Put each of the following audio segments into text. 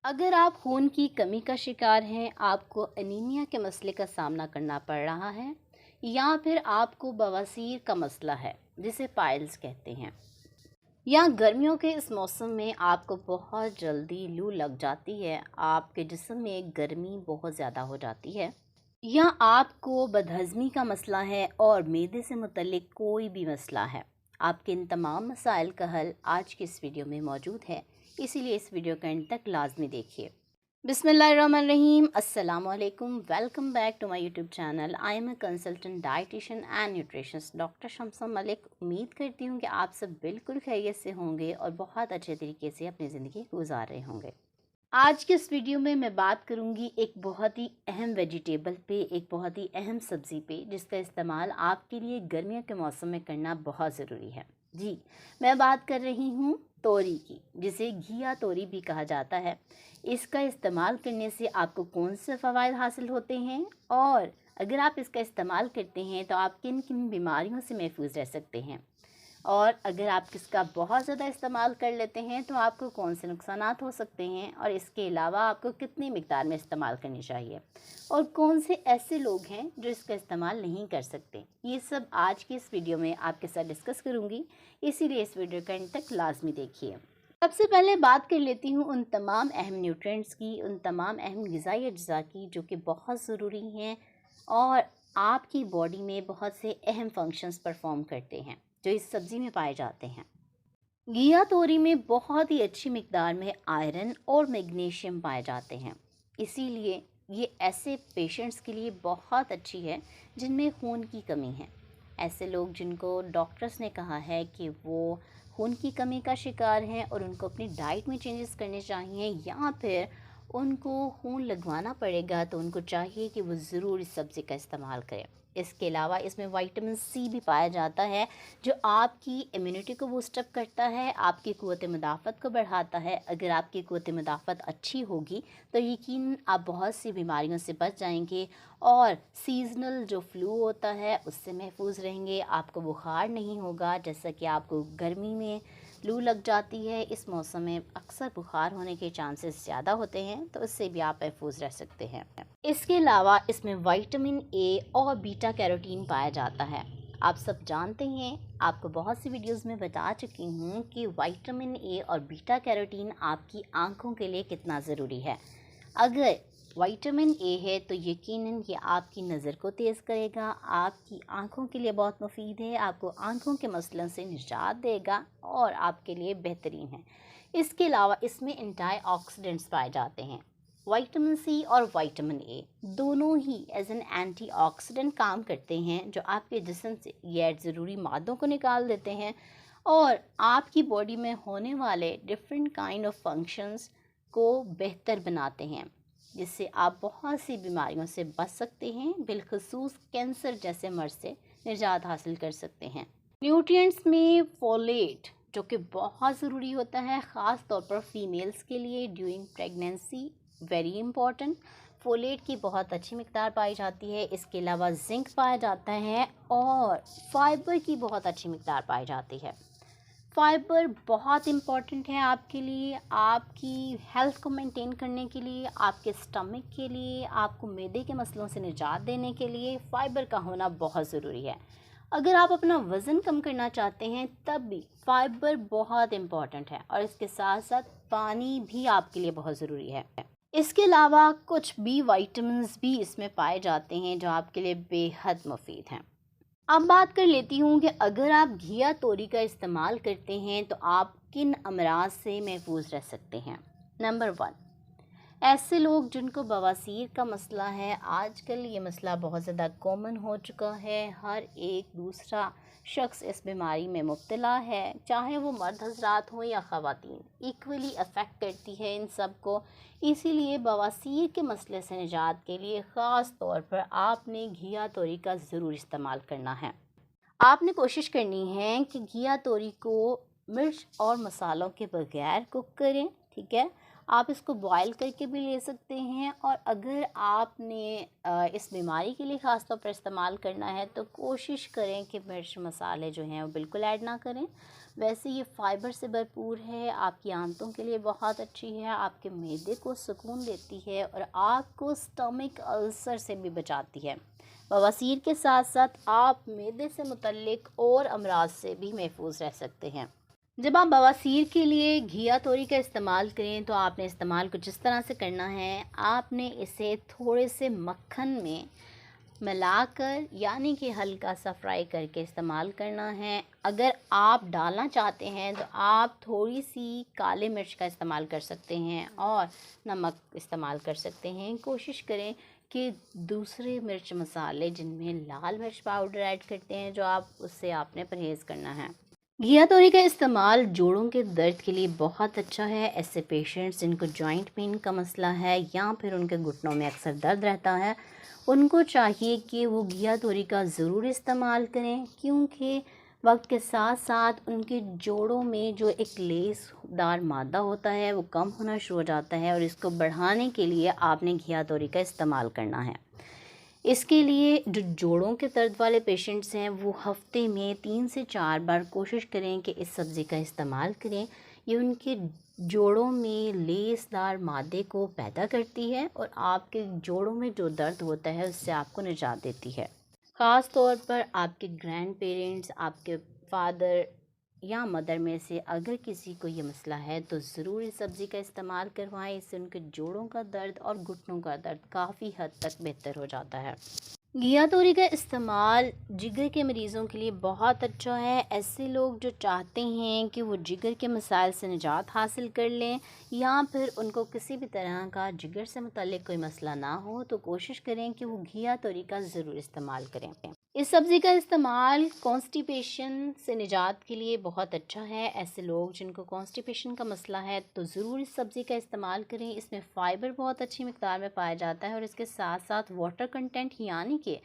अगर आप खून की कमी का शिकार हैं, आपको एनीमिया के मसले का सामना करना पड़ रहा है या फिर आपको बवासीर का मसला है जिसे पाइल्स कहते हैं, या गर्मियों के इस मौसम में आपको बहुत जल्दी लू लग जाती है, आपके जिस्म में गर्मी बहुत ज़्यादा हो जाती है, या आपको बदहज़मी का मसला है और मैदे से मुतल्लिक कोई भी मसला है, आपके इन तमाम मसाइल का हल आज की इस वीडियो में मौजूद है। इसीलिए इस वीडियो का एंड तक लाजमी देखिए। बिस्मिल्लाहिर्रहमानिर्रहीम, अस्सलाम वालेकुम, welcome back to my YouTube channel. I am a consultant dietitian and nutritionist doctor Shamsa Malik. उम्मीद करती हूँ कि आप सब बिल्कुल खैरियत से होंगे और बहुत अच्छे तरीके से अपनी ज़िंदगी गुजार रहे होंगे। आज के इस वीडियो में मैं बात करूंगी एक बहुत ही अहम वेजिटेबल पे, एक बहुत ही अहम सब्ज़ी पे, जिसका इस्तेमाल आपके लिए गर्मियों के मौसम में करना बहुत ज़रूरी है। जी, मैं बात कर रही हूँ तोरी की, जिसे घिया तोरी भी कहा जाता है। इसका इस्तेमाल करने से आपको कौन से फ़वाइद हासिल होते हैं, और अगर आप इसका इस्तेमाल करते हैं तो आप किन किन बीमारियों से महफूज रह सकते हैं, और अगर आप इसका बहुत ज़्यादा इस्तेमाल कर लेते हैं तो आपको कौन से नुकसानात हो सकते हैं, और इसके अलावा आपको कितनी मिकदार में इस्तेमाल करनी चाहिए, और कौन से ऐसे लोग हैं जो इसका इस्तेमाल नहीं कर सकते। ये सब आज की इस वीडियो में आपके साथ डिस्कस करूँगी, इसीलिए इस वीडियो का एंड तक लाजमी देखिए। सबसे पहले बात कर लेती हूँ उन तमाम अहम न्यूट्रिएंट्स की, उन तमाम अहम ग़िज़ाई अज्जा की जो कि बहुत ज़रूरी हैं और आपकी बॉडी में बहुत से अहम फंक्शंस परफॉर्म करते हैं, जो इस सब्ज़ी में पाए जाते हैं। घिया तोरी में बहुत ही अच्छी मिकदार में आयरन और मैग्नीशियम पाए जाते हैं, इसीलिए ये ऐसे पेशेंट्स के लिए बहुत अच्छी है जिनमें खून की कमी है। ऐसे लोग जिनको डॉक्टर्स ने कहा है कि वो खून की कमी का शिकार हैं और उनको अपनी डाइट में चेंजेस करने चाहिए, या फिर उनको खून लगवाना पड़ेगा, तो उनको चाहिए कि वो ज़रूर इस सब्ज़ी का इस्तेमाल करें। इसके अलावा इसमें विटामिन सी भी पाया जाता है, जो आपकी इम्यूनिटी को बूस्टअप करता है, आपकी क़ुव्वत मुदाफ़त को बढ़ाता है। अगर आपकी क़ुव्वत मुदाफ़त अच्छी होगी तो यकीनन आप बहुत सी बीमारियों से बच जाएंगे और सीज़नल जो फ्लू होता है उससे महफूज रहेंगे। आपको बुखार नहीं होगा, जैसा कि आपको गर्मी में लू लग जाती है, इस मौसम में अक्सर बुखार होने के चांसेस ज़्यादा होते हैं, तो इससे भी आप महफूज रह सकते हैं। इसके अलावा इसमें विटामिन ए और बीटा कैरोटीन पाया जाता है। आप सब जानते हैं, आपको बहुत सी वीडियोस में बता चुकी हूँ कि विटामिन ए और बीटा कैरोटीन आपकी आंखों के लिए कितना ज़रूरी है। अगर विटामिन ए है तो यकीनन ये आपकी नज़र को तेज़ करेगा, आपकी आंखों के लिए बहुत मुफीद है, आपको आंखों के मसलों से निजात देगा और आपके लिए बेहतरीन है। इसके अलावा इसमें एंटीऑक्सीडेंट्स पाए जाते हैं। विटामिन सी और विटामिन ए दोनों ही एज एन एंटीऑक्सीडेंट काम करते हैं, जो आपके जिस्म से गैर ज़रूरी मादों को निकाल देते हैं और आपकी बॉडी में होने वाले डिफरेंट काइंड ऑफ फंक्शंस को बेहतर बनाते हैं, जिससे आप बहुत सी बीमारियों से बच सकते हैं, बिलखसूस कैंसर जैसे मर्ज से निजात हासिल कर सकते हैं। न्यूट्रिएंट्स में फोलेट, जो कि बहुत ज़रूरी होता है ख़ास तौर पर फीमेल्स के लिए during pregnancy, very important. Folate की बहुत अच्छी मिकदार पाई जाती है। इसके अलावा जिंक पाया जाता है और फाइबर की बहुत अच्छी मिकदार पाई जाती है। फाइबर बहुत इम्पॉर्टेंट है आपके लिए, आपकी हेल्थ को मेंटेन करने के लिए, आपके स्टमक के लिए, आपको मैदे के मसलों से निजात देने के लिए फ़ाइबर का होना बहुत ज़रूरी है। अगर आप अपना वज़न कम करना चाहते हैं तब भी फ़ाइबर बहुत इम्पॉर्टेंट है, और इसके साथ साथ पानी भी आपके लिए बहुत ज़रूरी है। इसके अलावा कुछ बी विटामिन्स भी इसमें पाए जाते हैं जो आपके लिए बेहद मुफीद हैं। अब बात कर लेती हूँ कि अगर आप घिया तोरी का इस्तेमाल करते हैं तो आप किन अमराज से महफूज रह सकते हैं। नंबर 1, ऐसे लोग जिनको बवासीर का मसला है। आजकल ये मसला बहुत ज़्यादा कॉमन हो चुका है, हर एक दूसरा शख्स इस बीमारी में मुब्तला है, चाहे वो मर्द हजरात हों या ख़वातीन, इक्वली अफेक्ट करती है इन सब को। इसीलिए बवासीर के मसले से निजात के लिए ख़ास तौर पर आपने घिया तोरी का ज़रूर इस्तेमाल करना है। आपने कोशिश करनी है कि घिया तोरी को मिर्च और मसालों के बगैर कुक करें, ठीक है। आप इसको बॉयल करके भी ले सकते हैं, और अगर आपने इस बीमारी के लिए ख़ास तौर पर इस्तेमाल करना है तो कोशिश करें कि मिर्च मसाले जो हैं वो बिल्कुल ऐड ना करें। वैसे ये फ़ाइबर से भरपूर है, आपकी आंतों के लिए बहुत अच्छी है, आपके मैदे को सुकून देती है और आपको स्टमक अल्सर से भी बचाती है। बवासीर के साथ साथ आप मैदे से मुतल्लिक और अमराज से भी महफूज रह सकते हैं। जब आप बवासीर के लिए घिया तोरी का इस्तेमाल करें तो आपने इस्तेमाल कुछ इस तरह से करना है। आपने इसे थोड़े से मक्खन में मिलाकर, यानी कि हल्का सा फ्राई करके इस्तेमाल करना है। अगर आप डालना चाहते हैं तो आप थोड़ी सी काले मिर्च का इस्तेमाल कर सकते हैं और नमक इस्तेमाल कर सकते हैं। कोशिश करें कि दूसरे मिर्च मसाले जिनमें लाल मिर्च पाउडर ऐड करते हैं जो आप, उससे आपने परहेज़ करना है। घिया तोरी का इस्तेमाल जोड़ों के दर्द के लिए बहुत अच्छा है। ऐसे पेशेंट्स जिनको जॉइंट पेन का मसला है या फिर उनके घुटनों में अक्सर दर्द रहता है, उनको चाहिए कि वो घिया तोरी का ज़रूर इस्तेमाल करें, क्योंकि वक्त के साथ साथ उनके जोड़ों में जो एक लेसदार मादा होता है वो कम होना शुरू हो जाता है, और इसको बढ़ाने के लिए आपने घिया तोरी का इस्तेमाल करना है। इसके लिए जो जोड़ों के दर्द वाले पेशेंट्स हैं वो हफ्ते में 3 से 4 बार कोशिश करें कि इस सब्ज़ी का इस्तेमाल करें। ये उनके जोड़ों में लेसदार मादे को पैदा करती है और आपके जोड़ों में जो दर्द होता है उससे आपको निजात देती है। ख़ास तौर पर आपके ग्रैंड पेरेंट्स, आपके फादर या मदर में से अगर किसी को ये मसला है तो ज़रूर इस सब्ज़ी का इस्तेमाल करवाएं। इससे उनके जोड़ों का दर्द और घुटनों का दर्द काफ़ी हद तक बेहतर हो जाता है। घिया तोरी का इस्तेमाल जिगर के मरीज़ों के लिए बहुत अच्छा है। ऐसे लोग जो चाहते हैं कि वो जिगर के मसाइल से निजात हासिल कर लें या फिर उनको किसी भी तरह का जिगर से मुतल्लिक कोई मसला ना हो, तो कोशिश करें कि वो घिया तोरी का ज़रूर इस्तेमाल करें। इस सब्ज़ी का इस्तेमाल कॉन्स्टिपेशन से निजात के लिए बहुत अच्छा है। ऐसे लोग जिनको कॉन्स्टिपेशन का मसला है तो ज़रूर इस सब्ज़ी का इस्तेमाल करें। इसमें फ़ाइबर बहुत अच्छी मिक़दार में पाया जाता है और इसके साथ साथ वाटर कंटेंट यानी कि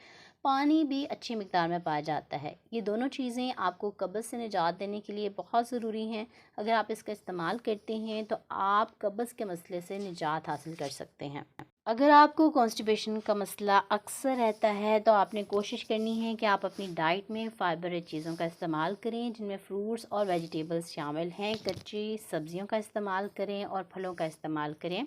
पानी भी अच्छी मिक़दार में पाया जाता है। ये दोनों चीज़ें आपको कब्ज़ से निजात देने के लिए बहुत ज़रूरी हैं। अगर आप इसका इस्तेमाल करते हैं तो आप कब्ज़ के मसले से निजात हासिल कर सकते हैं। अगर आपको कॉन्स्टिपेशन का मसला अक्सर रहता है तो आपने कोशिश करनी है कि आप अपनी डाइट में फ़ाइबर रिच चीज़ों का इस्तेमाल करें, जिनमें फ्रूट्स और वेजिटेबल्स शामिल हैं। कच्ची सब्जियों का इस्तेमाल करें और फलों का इस्तेमाल करें।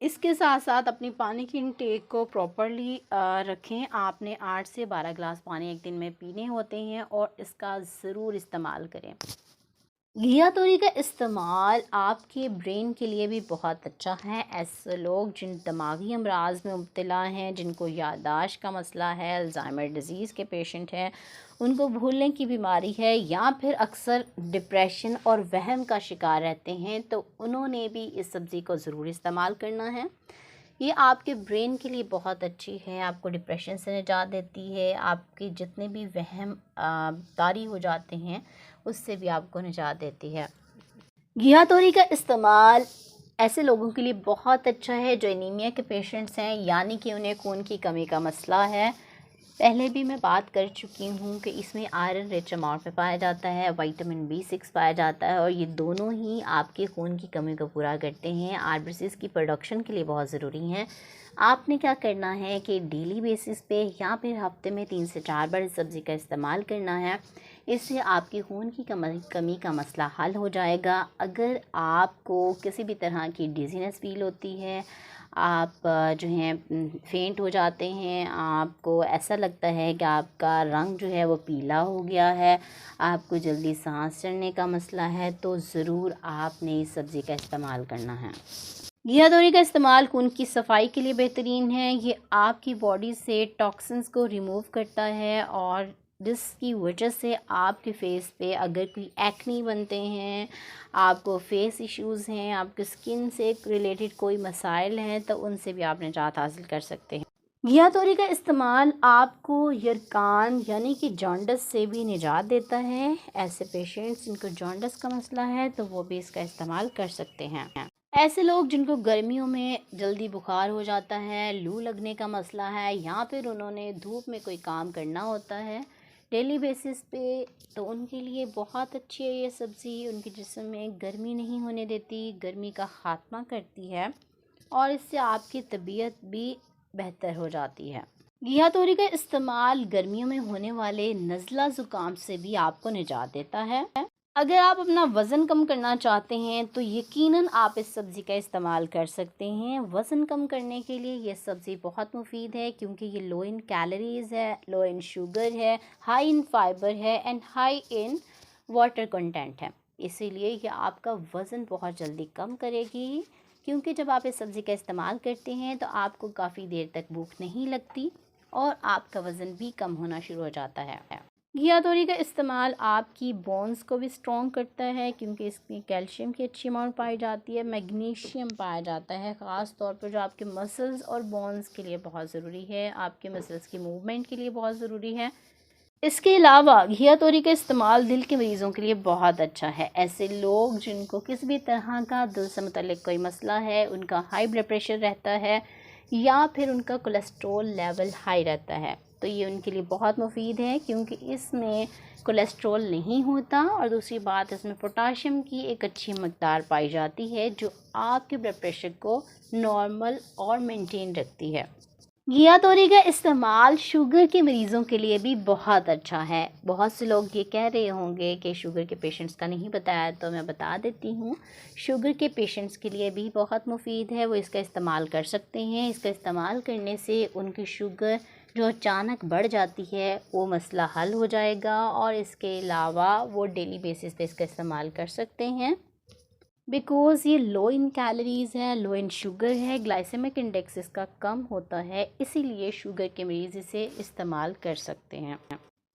इसके साथ साथ अपनी पानी की इंटेक को प्रॉपरली रखें। आपने 8 से 12 गिलास पानी एक दिन में पीने होते हैं और इसका ज़रूर इस्तेमाल करें। घिया तोरी का इस्तेमाल आपके ब्रेन के लिए भी बहुत अच्छा है। ऐसे लोग जिन दिमागी अमराज में मुब्तला हैं, जिनको याददाश्त का मसला है, अल्ज़ाइमर डिज़ीज़ के पेशेंट हैं, उनको भूलने की बीमारी है या फिर अक्सर डिप्रेशन और वहम का शिकार रहते हैं, तो उन्होंने भी इस सब्ज़ी को ज़रूर इस्तेमाल करना है। ये आपके ब्रेन के लिए बहुत अच्छी है, आपको डिप्रेशन से निजात देती है, आपके जितने भी वहम तारी हो जाते हैं उससे भी आपको निजात देती है। घिया तोरी का इस्तेमाल ऐसे लोगों के लिए बहुत अच्छा है जो एनीमिया के पेशेंट्स हैं, यानी कि उन्हें खून की कमी का मसला है। पहले भी मैं बात कर चुकी हूँ कि इसमें आयरन रिच अमाउंट में पाया जाता है, विटामिन B6 पाया जाता है और ये दोनों ही आपके खून की कमी को पूरा करते हैं, आरबीसीज़ की प्रोडक्शन के लिए बहुत ज़रूरी हैं। आपने क्या करना है कि डेली बेसिस पे या फिर हफ्ते में 3 से 4 बार इस सब्ज़ी का इस्तेमाल करना है। इससे आपकी खून की कमी का मसला हल हो जाएगा। अगर आपको किसी भी तरह की डिज़ीनेस फ़ील होती है, आप जो हैं फेंट हो जाते हैं, आपको ऐसा लगता है कि आपका रंग जो है वो पीला हो गया है, आपको जल्दी सांस चढ़ने का मसला है, तो ज़रूर आपने इस सब्ज़ी का इस्तेमाल करना है। घिया तोरी का इस्तेमाल खून की सफाई के लिए बेहतरीन है। ये आपकी बॉडी से टॉक्सिन्स को रिमूव करता है और जिसकी वजह से आपके फेस पे अगर कोई एक्ने बनते हैं, आपको फेस इश्यूज़ हैं, आपकी स्किन से रिलेटेड कोई मसाइल हैं, तो उनसे भी आप निजात हासिल कर सकते हैं। घिया तोरी का इस्तेमाल आपको यरकान यानी कि जॉन्डिस से भी निजात देता है। ऐसे पेशेंट्स जिनको जॉन्डिस का मसला है तो वो भी इसका इस्तेमाल कर सकते हैं। ऐसे लोग जिनको गर्मियों में जल्दी बुखार हो जाता है, लू लगने का मसला है या फिर उन्होंने धूप में कोई काम करना होता है, डेली बेसिस पे, तो उनके लिए बहुत अच्छी है ये सब्ज़ी। उनके जिस्म में गर्मी नहीं होने देती, गर्मी का ख़ात्मा करती है और इससे आपकी तबीयत भी बेहतर हो जाती है। घिया तोरी का इस्तेमाल गर्मियों में होने वाले नज़ला ज़ुकाम से भी आपको निजात देता है। अगर आप अपना वज़न कम करना चाहते हैं तो यकीनन आप इस सब्ज़ी का इस्तेमाल कर सकते हैं। वज़न कम करने के लिए ये सब्ज़ी बहुत मुफीद है क्योंकि ये लो इन कैलोरीज़ है, लो इन शुगर है, हाई इन फाइबर है and high in water content है। इसीलिए ये आपका वज़न बहुत जल्दी कम करेगी, क्योंकि जब आप इस सब्ज़ी का इस्तेमाल करते हैं तो आपको काफ़ी देर तक भूख नहीं लगती और आपका वज़न भी कम होना शुरू हो जाता है। घिया तोरी का इस्तेमाल आपकी बोन्स को भी स्ट्रॉन्ग करता है क्योंकि इसमें कैल्शियम की अच्छी अमाउंट पाई जाती है, मैग्नीशियम पाया जाता है, ख़ास तौर पर जो आपके मसल्स और बोन्स के लिए बहुत ज़रूरी है, आपके मसल्स की मूवमेंट के लिए बहुत ज़रूरी है। इसके अलावा घिया तोरी का इस्तेमाल दिल के मरीज़ों के लिए बहुत अच्छा है। ऐसे लोग जिनको किसी भी तरह का दिल से मुतल्लिक कोई मसला है, उनका हाई ब्लड प्रेशर रहता है या फिर उनका कोलेस्ट्रॉल लेवल हाई रहता है, तो ये उनके लिए बहुत मुफीद है क्योंकि इसमें कोलेस्ट्रॉल नहीं होता और दूसरी बात इसमें पोटाशियम की एक अच्छी मकदार पाई जाती है जो आपके ब्लड प्रेशर को नॉर्मल और मेंटेन रखती है। घिया तोरी का इस्तेमाल शुगर के मरीज़ों के लिए भी बहुत अच्छा है। बहुत से लोग ये कह रहे होंगे कि शुगर के पेशेंट्स का नहीं बताया, तो मैं बता देती हूँ। शुगर के पेशेंट्स के लिए भी बहुत मुफीद है, वो इसका इस्तेमाल कर सकते हैं। इसका इस्तेमाल करने से उनकी शुगर जो अचानक बढ़ जाती है वो मसला हल हो जाएगा और इसके अलावा वो डेली बेसिस पे इसका इस्तेमाल कर सकते हैं बिकॉज़ ये लो इन कैलोरीज़ है, लो इन शुगर है, ग्लाइसेमिक इंडेक्स इसका कम होता है, इसीलिए शुगर के मरीज़ इसे इस्तेमाल कर सकते हैं।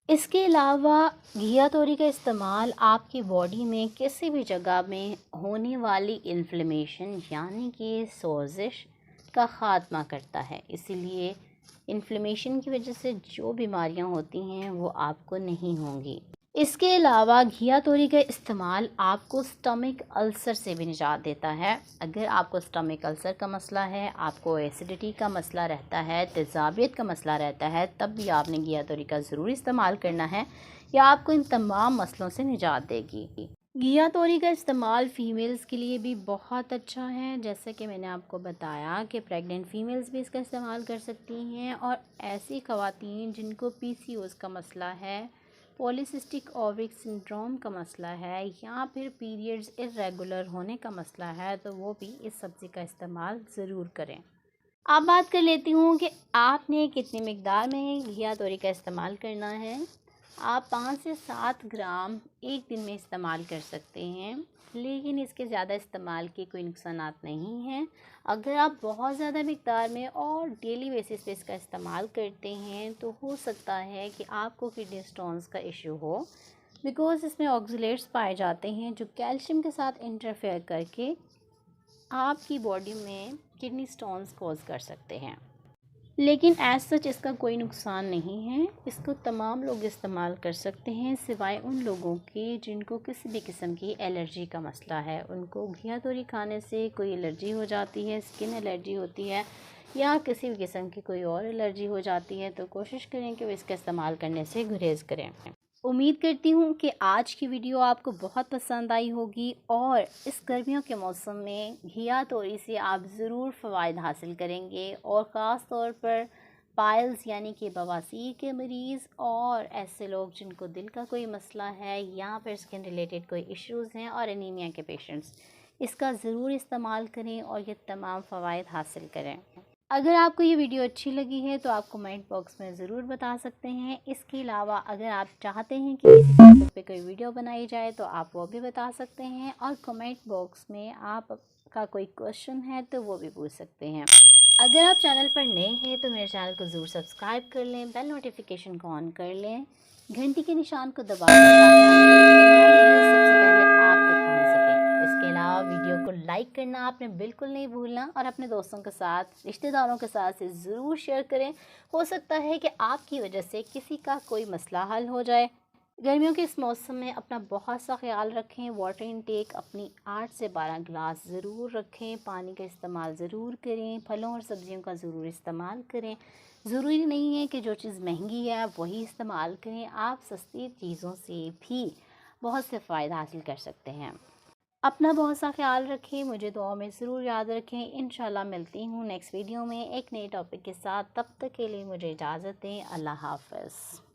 इसके अलावा घिया तोरी का इस्तेमाल आपकी बॉडी में किसी भी जगह में होने वाली इन्फ्लेमेशन यानी कि सोजिश का ख़ात्मा करता है, इसीलिए इन्फ्लेमेशन की वजह से जो बीमारियां होती हैं वो आपको नहीं होंगी। इसके अलावा घिया तोरी का इस्तेमाल आपको स्टमक अल्सर से भी निजात देता है। अगर आपको स्टमक अल्सर का मसला है, आपको एसिडिटी का मसला रहता है, तेज़ाबियत का मसला रहता है, तब भी आपने घिया तोरी का ज़रूर इस्तेमाल करना है, या आपको इन तमाम मसलों से निजात देगी। घिया तोरी का इस्तेमाल फ़ीमेल्स के लिए भी बहुत अच्छा है, जैसे कि मैंने आपको बताया कि प्रेग्नेंट फ़ीमेल्स भी इसका इस्तेमाल कर सकती हैं और ऐसी ख़वातीन जिनको पीसीओएस का मसला है, पॉलीसिस्टिक ओवरी सिंड्रोम का मसला है या फिर पीरियड्स इर्रेगुलर होने का मसला है, तो वो भी इस सब्ज़ी का इस्तेमाल ज़रूर करें। अब बात कर लेती हूँ कि आपने कितनी मिकदार में घिया तोरी का इस्तेमाल करना है। आप 5 से 7 ग्राम एक दिन में इस्तेमाल कर सकते हैं, लेकिन इसके ज़्यादा इस्तेमाल के कोई नुकसानात नहीं हैं। अगर आप बहुत ज़्यादा मिकदार में और डेली बेसिस पे इसका इस्तेमाल करते हैं तो हो सकता है कि आपको किडनी स्टोन्स का इशू हो, बिकॉज़ इसमें ऑक्सलेट्स पाए जाते हैं जो कैल्शियम के साथ इंटरफेयर करके आपकी बॉडी में किडनी स्टोन्स कॉज कर सकते हैं। लेकिन एज सच इसका कोई नुकसान नहीं है, इसको तमाम लोग इस्तेमाल कर सकते हैं सिवाय उन लोगों के जिनको किसी भी किस्म की एलर्जी का मसला है। उनको घिया तोरी खाने से कोई एलर्जी हो जाती है, स्किन एलर्जी होती है या किसी भी किस्म की कोई और एलर्जी हो जाती है, तो कोशिश करें कि वो इसका इस्तेमाल करने से गुरेज करें। उम्मीद करती हूँ कि आज की वीडियो आपको बहुत पसंद आई होगी और इस गर्मियों के मौसम में घिया तोरी से आप ज़रूर फ़वाइद हासिल करेंगे और ख़ास तौर पर पाइल्स यानी कि बवासीर के मरीज़ और ऐसे लोग जिनको दिल का कोई मसला है या फिर स्किन रिलेटेड कोई इश्यूज़ हैं और एनीमिया के पेशेंट्स, इसका ज़रूर इस्तेमाल करें और ये तमाम फ़वाइद हासिल करें। अगर आपको ये वीडियो अच्छी लगी है तो आप कमेंट बॉक्स में ज़रूर बता सकते हैं। इसके अलावा अगर आप चाहते हैं कि किसी टॉपिक पे कोई वीडियो बनाई जाए तो आप वो भी बता सकते हैं और कमेंट बॉक्स में आपका कोई क्वेश्चन है तो वो भी पूछ सकते हैं। अगर आप चैनल पर नए हैं तो मेरे चैनल को ज़रूर सब्सक्राइब कर लें, बेल नोटिफिकेशन को ऑन कर लें, घंटी के निशान को दबा इसके अलावा वीडियो को लाइक करना आपने बिल्कुल नहीं भूलना और अपने दोस्तों के साथ, रिश्तेदारों के साथ से ज़रूर शेयर करें। हो सकता है कि आपकी वजह से किसी का कोई मसला हल हो जाए। गर्मियों के इस मौसम में अपना बहुत सा ख्याल रखें। वाटर इनटेक अपनी 8 से 12 गिलास ज़रूर रखें। पानी का इस्तेमाल ज़रूर करें। फलों और सब्जियों का ज़रूर इस्तेमाल करें। ज़रूरी नहीं है कि जो चीज़ महंगी है आप वही इस्तेमाल करें, आप सस्ती चीज़ों से भी बहुत से फ़ायदा हासिल कर सकते हैं। अपना बहुत सा ख्याल रखें, मुझे दुआ में ज़रूर याद रखें। इंशाल्लाह मिलती हूँ नेक्स्ट वीडियो में एक नए टॉपिक के साथ। तब तक के लिए मुझे इजाज़त दें। अल्लाह हाफ़िज़।